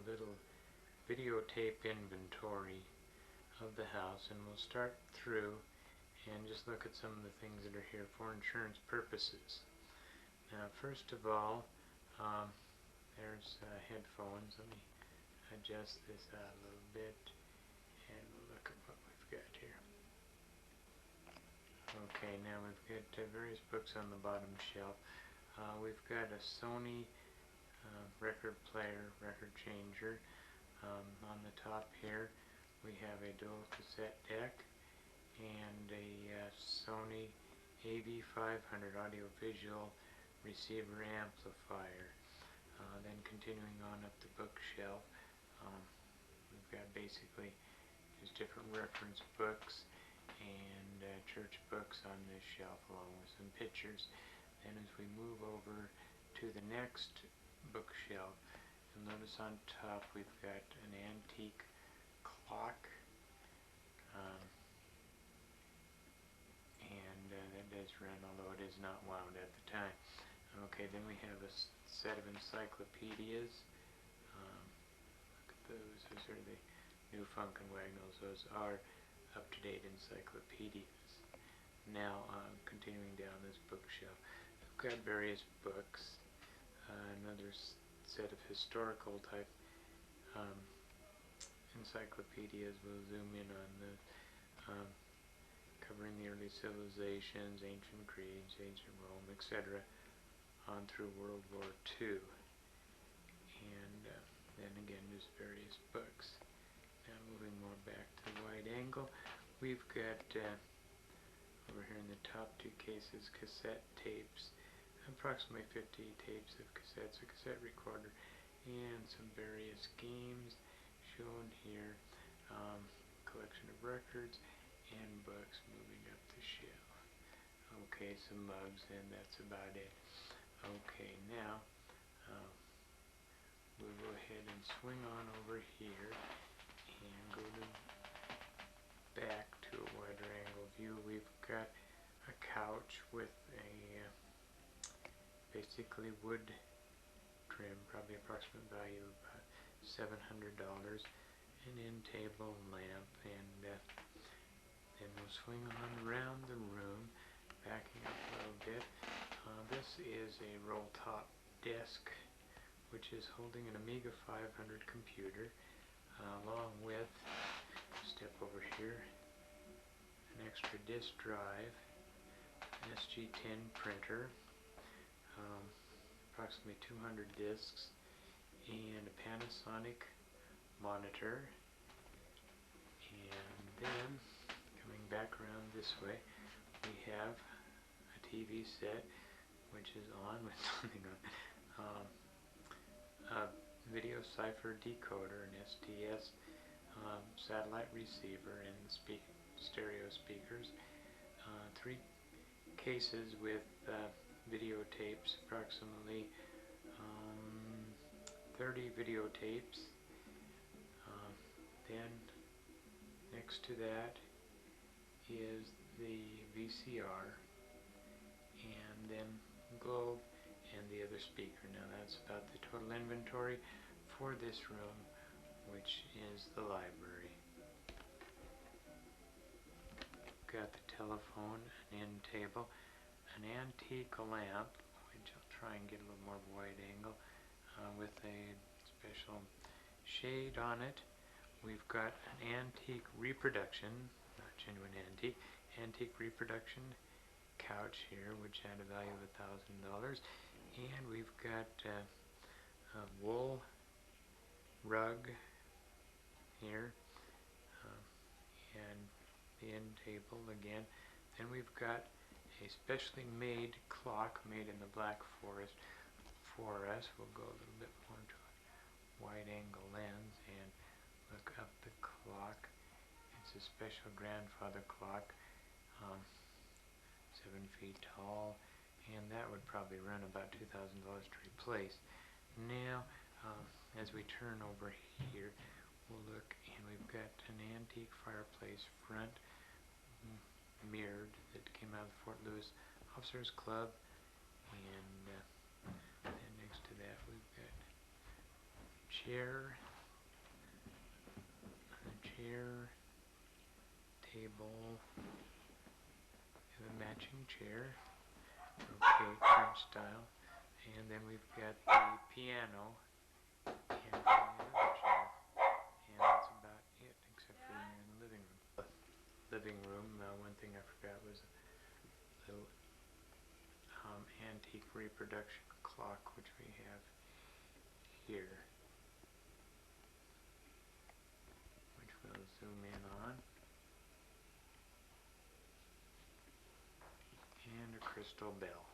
little videotape inventory of the house, and we'll start through and just look at some of the things that are here for insurance purposes. Now, first of all, there's headphones. Let me adjust this out a little bit, and we'll look at what we've got here. Okay, now we've got various books on the bottom shelf. We've got a Sony record player, record changer. On the top here we have a dual cassette deck and a Sony AV500 audio-visual receiver amplifier. Then continuing on up the bookshelf, we've got basically just different reference books and church books on this shelf, along with some pictures. Then as we move over to the next bookshelf, you'll notice on top we've got an antique clock, and that does run, although it is not wound at the time. Okay, then we have a set of encyclopedias. Look at those. Those are the new Funkin' Wagnalls. Those are up-to-date encyclopedias. Now, continuing down this bookshelf, we've got various books. Another set of historical type encyclopedias. We'll zoom in on the covering the early civilizations, ancient creeds, ancient Rome, etc., on through World War II. And then again, just various books. Now moving more back to wide angle, we've got over here in the top two cases cassette tapes, approximately 50 tapes of cassettes, a cassette recorder, and some various games shown here, collection of records and books. Moving up the shelf. Okay, some mugs, and that's about it. Okay, now we'll go ahead and swing on over here and go back to a wider angle view. We've got a couch with a basically wood trim, probably approximate value of about $700, an end table, lamp, and then we'll swing on around the room, backing up a little bit. This is a roll-top desk, which is holding an Amiga 500 computer, along with, step over here, an extra disk drive, an SG-10 printer, approximately 200 disks, and a Panasonic monitor. And then, coming back around this way, we have a TV set, which is on with something on, a video cipher decoder, an SDS satellite receiver, and stereo speakers, 3 cases with videotapes, approximately 30 videotapes. Then next to that is the VCR, and then globe and the other speaker. Now that's about the total inventory for this room, which is the library. Got the telephone, an end table, an antique lamp, which I'll try and get a little more wide angle, with a special shade on it. We've got an antique reproduction, not genuine antique reproduction couch here, which had a value of $1,000, and we've got a wool rug here, and the end table again. Then we've got a specially made clock made in the Black Forest for us. We'll go a little bit more to a wide angle lens and look up the clock. It's a special grandfather clock, 7 feet tall, and that would probably run about $2,000 to replace. Now, as we turn over here, we'll look, and we've got an antique fireplace front, mirrored, that came out of the Fort Lewis Officers Club, and then next to that we've got a chair chair, table, and a matching chair, okay, French style, and then we've got the piano and another chair, and that's about it, except for in the living room. One thing I forgot was a little antique reproduction clock, which we have here, which we'll zoom in on, and a crystal bell.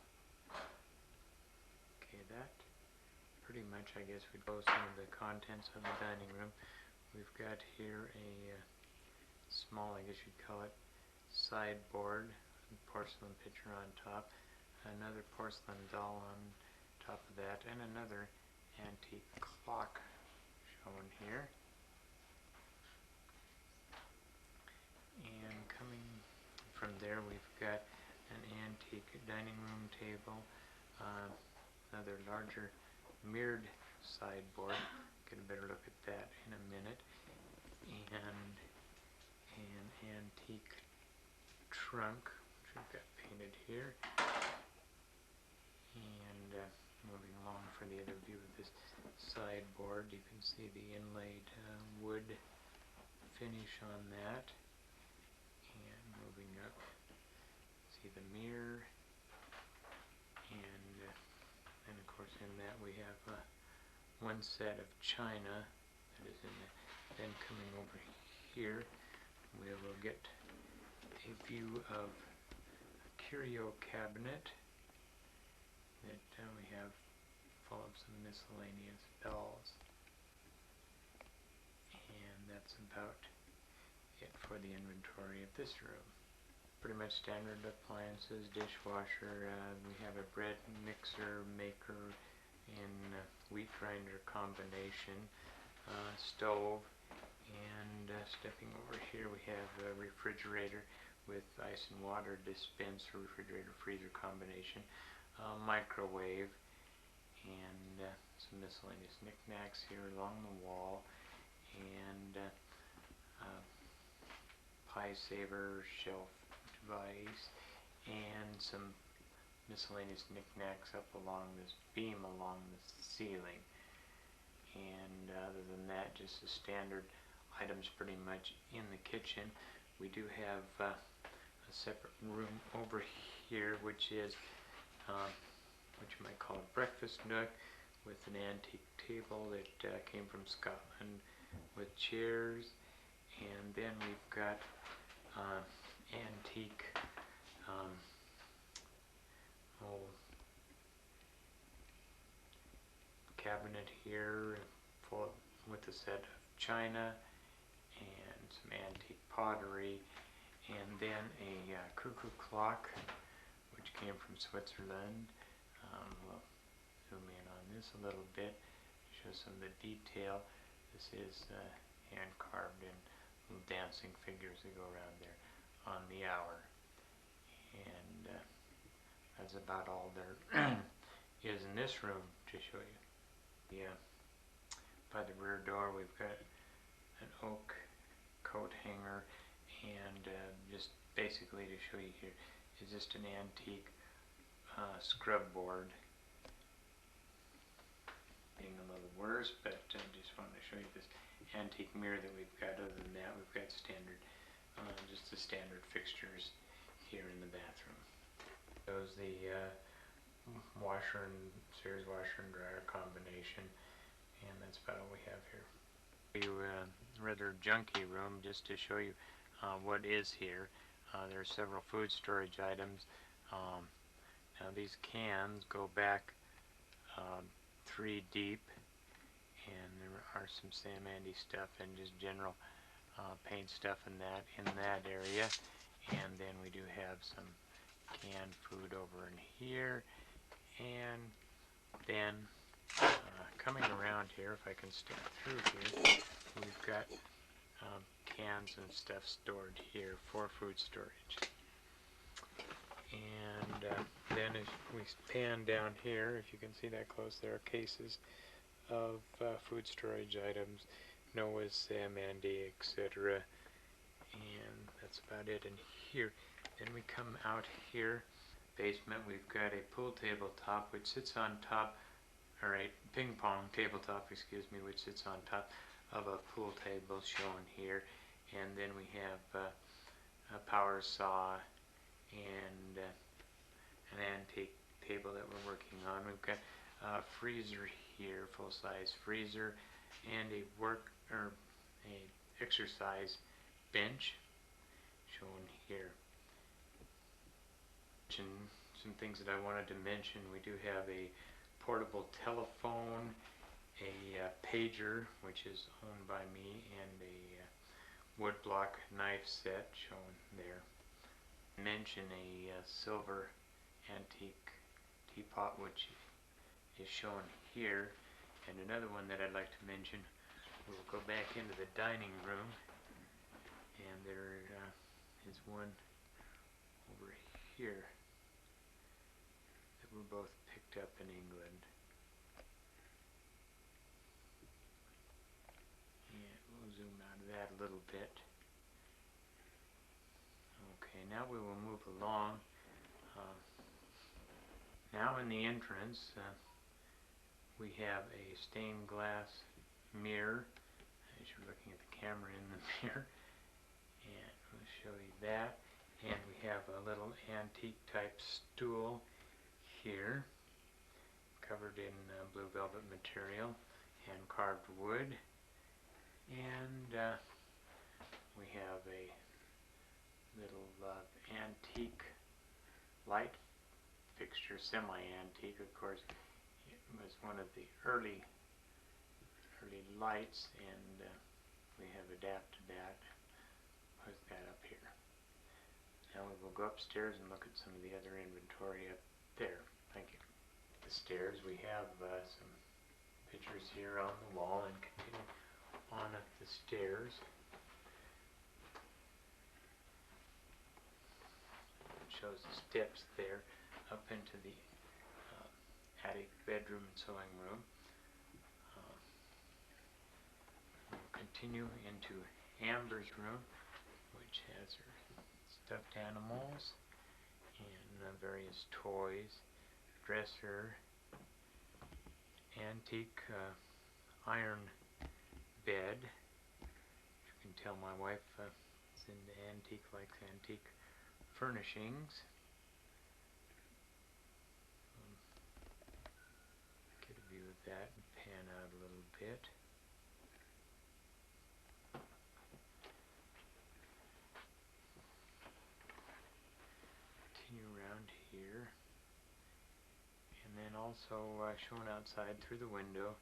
Okay, that pretty much, I guess, would go some of the contents of the dining room. We've got here a small, I guess you'd call it, sideboard, porcelain pitcher on top, another porcelain doll on top of that, and another antique clock shown here. And coming from there, we've got an antique dining room table, another larger mirrored sideboard. Get a better look at that in a minute. And an antique trunk, which we've got painted here. And moving along for the other view of this sideboard, you can see the inlaid wood finish on that. And moving up, see the mirror. And then, of course, in that we have one set of china that is in there. Then coming over here, we will get a view of a curio cabinet that we have full of some miscellaneous bells. And that's about it for the inventory of this room. Pretty much standard appliances, dishwasher, we have a bread mixer maker in wheat grinder combination, stove, and stepping over here we have a refrigerator with ice and water dispenser, refrigerator freezer combination, microwave, and some miscellaneous knickknacks here along the wall, and pie saver shelf device, and some miscellaneous knickknacks up along this beam along the ceiling. And other than that, just the standard items pretty much in the kitchen. We do have a separate room over here, which is what you might call a breakfast nook, with an antique table that came from Scotland with chairs. And then we've got antique cabinet here with a set of china and some antique pottery, and then a cuckoo clock which came from Switzerland. We'll zoom in on this a little bit to show some of the detail. This is hand carved in little dancing figures that go around there on the hour. And that's about all there is in this room to show you. By the rear door we've got an oak coat hanger, and just basically to show you here is just an antique scrub board. Getting a little worse, but just wanted to show you this antique mirror that we've got. Other than that, we've got standard, just the standard fixtures here in the bathroom. Shows the series washer and dryer combination, and that's about all we have here. Rather junky room, just to show you what is here. There are several food storage items. Now these cans go back 3 deep, and there are some Sam Andy stuff and just general paint stuff in that area. And then we do have some canned food over in here, and then coming around here, if I can step through here, we've got cans and stuff stored here for food storage. And then if we pan down here, if you can see that close, there are cases of food storage items Noah's Sam, Andy, etc. And that's about it in here. Then we come out here, basement, we've got a pool tabletop which sits on top, or a ping pong tabletop, excuse me, which sits on top of a pool table shown here. And then we have a power saw and an antique table that we're working on. We've got a freezer here, full-size freezer, and a exercise bench shown here. Some things that I wanted to mention: we do have a portable telephone, a pager, which is owned by me, and a woodblock knife set shown there. Mention a silver antique teapot, which is shown here. And another one that I'd like to mention, we'll go back into the dining room, and there is one over here that were both picked up in England. And we'll zoom out of that a little bit. Okay, now we will move along. Now in the entrance, we have a stained glass mirror, as you're looking at the camera in the mirror, and we'll show you that. And we have a little antique type stool here, covered in blue velvet material and carved wood. And we have a little antique light fixture, semi-antique, of course. It was one of the early lights, and we have adapted that, put that up here. Now we will go upstairs and look at some of the other inventory up there. Thank you. The stairs, we have some pictures here on the wall, and continue on up the stairs. It shows the steps there up into the attic, bedroom, and sewing room. We'll continue into Amber's room, which has her stuffed animals and various toys, dresser, antique iron bed. You can tell my wife is into antique, likes antique furnishings. Get a view of that and pan out a little bit. Continue around here. And then also shown outside through the window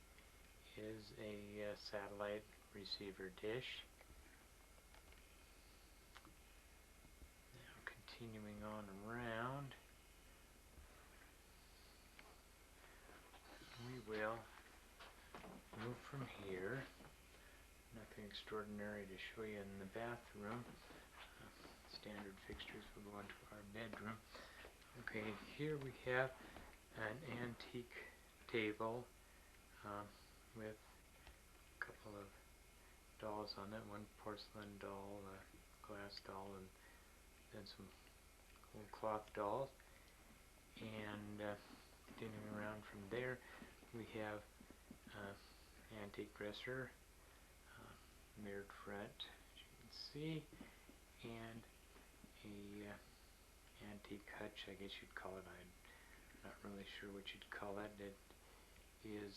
is a satellite receiver dish. Now continuing on around, we will move from here. Nothing extraordinary to show you in the bathroom. Standard fixtures will go into our bedroom. Okay, here we have an antique table with a couple of dolls on it. One porcelain doll, a glass doll, and then some old cloth dolls. And continuing around from there, we have antique dresser, mirrored front, as you can see, and a antique hutch, I guess you'd call it. I'm not really sure what you'd call it. It is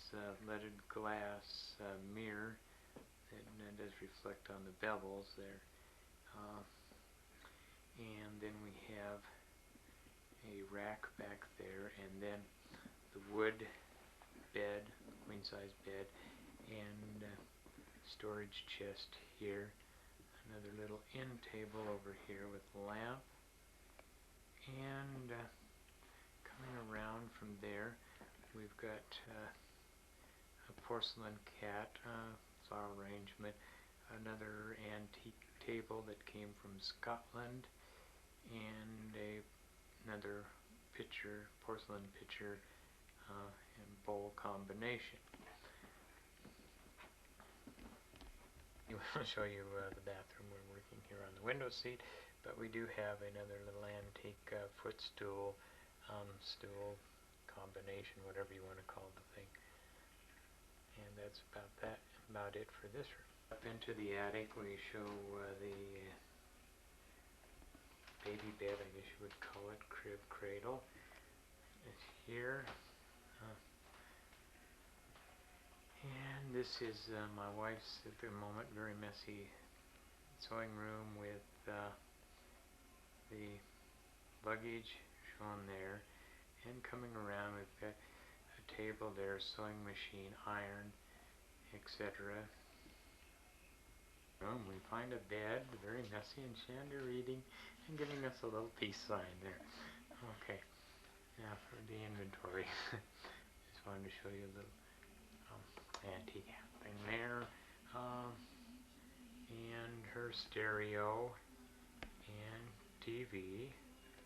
leaded glass mirror that does reflect on the bevels there. And then we have a rack back there, and then the wood bed, queen size bed, and storage chest here. Another little end table over here with a lamp. And coming around from there, we've got a porcelain cat flower arrangement, another antique table that came from Scotland, and another pitcher, porcelain pitcher and bowl combination. I'll show you the bathroom. We're working here on the window seat, but we do have another little antique footstool, stool combination, whatever you want to call the thing. And that's about it for this room. Up into the attic, we show the baby bed, I guess you would call it, crib cradle. It's here. And this is my wife's, at the moment, very messy sewing room with the luggage shown there. And coming around, we've got a table there, sewing machine, iron, etc. We find a bed, very messy, and Shanda reading and giving us a little peace sign there. Okay, now for the inventory. Just wanted to show you a little antique thing there. And her stereo and TV.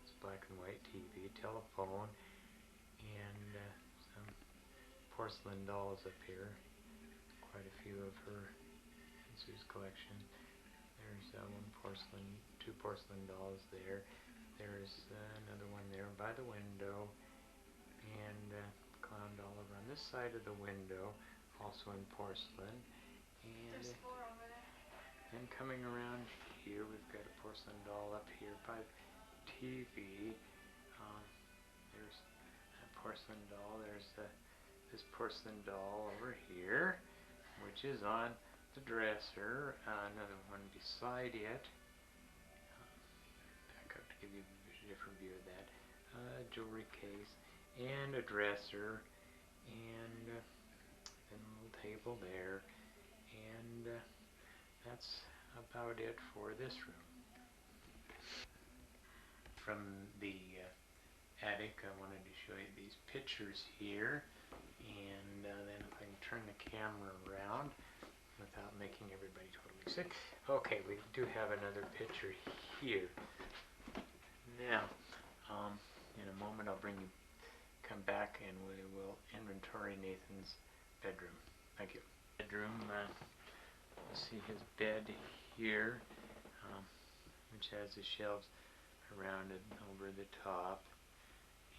It's black and white TV, telephone, and some porcelain dolls up here. Quite a few of her in Sue's collection. There's two porcelain dolls there. There's another one there by the window, and clown doll over on this side of the window, also in porcelain. And there's four over there. then coming around here, we've got a porcelain doll up here by the TV. There's a porcelain doll. There's this porcelain doll over here, which is on the dresser. Another one beside it. Back up to give you a different view of that. Jewelry case and a dresser, and then a little table there, and that's about it for this room. From the attic, I wanted to show you these pictures here, and then if I can turn the camera around without making everybody totally sick. Okay, we do have another picture here. Now, in a moment I'll come back and we will inventory Nathan's bedroom. Thank you. Bedroom, you'll see his bed here, which has the shelves around it over the top,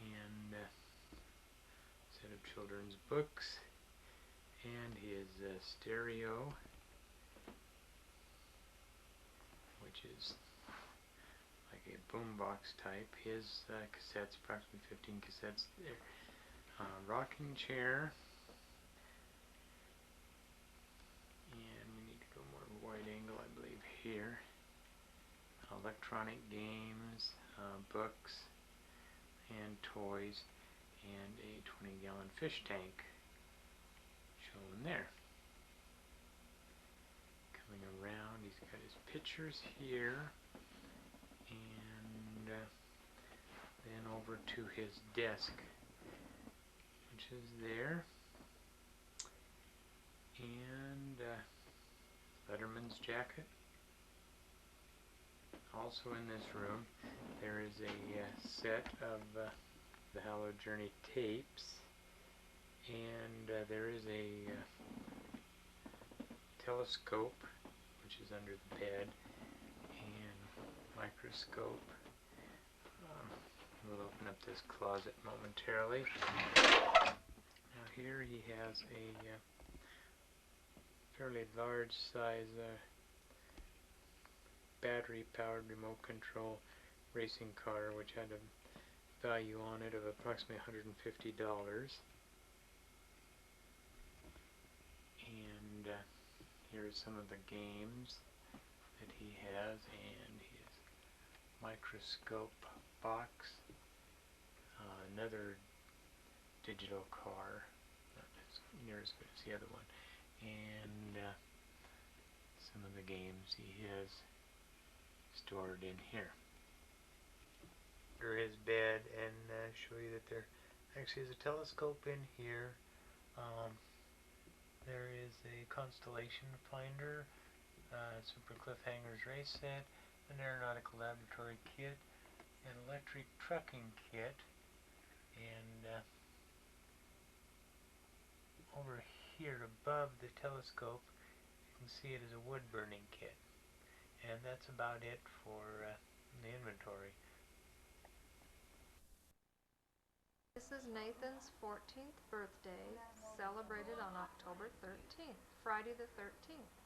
and a set of children's books, and his stereo, which is like a boombox type. His cassettes, approximately 15 cassettes there. Rocking chair, and we need to go more wide angle, I believe, here. Electronic games, books, and toys, and a 20-gallon fish tank shown there. Coming around, he's got his pictures here, and then over to his desk, which is there, and Letterman's jacket. Also in this room, there is a set of the Hallowed Journey tapes, and there is a telescope, which is under the bed, and microscope. We'll open up this closet momentarily. Now here he has a fairly large size battery powered remote control racing car, which had a value on it of approximately $150. And here's some of the games that he has, and his microscope box, another digital car, not as near as good as the other one, and some of the games he has stored in here. Under his bed, and show you that there actually is a telescope in here. There is a constellation finder, Super Cliffhanger's race set, an aeronautical laboratory kit, an electric trucking kit, and over here above the telescope, can see it as a wood burning kit. And that's about it for the inventory. This is Nathan's 14th birthday, celebrated on October 13th, Friday the 13th.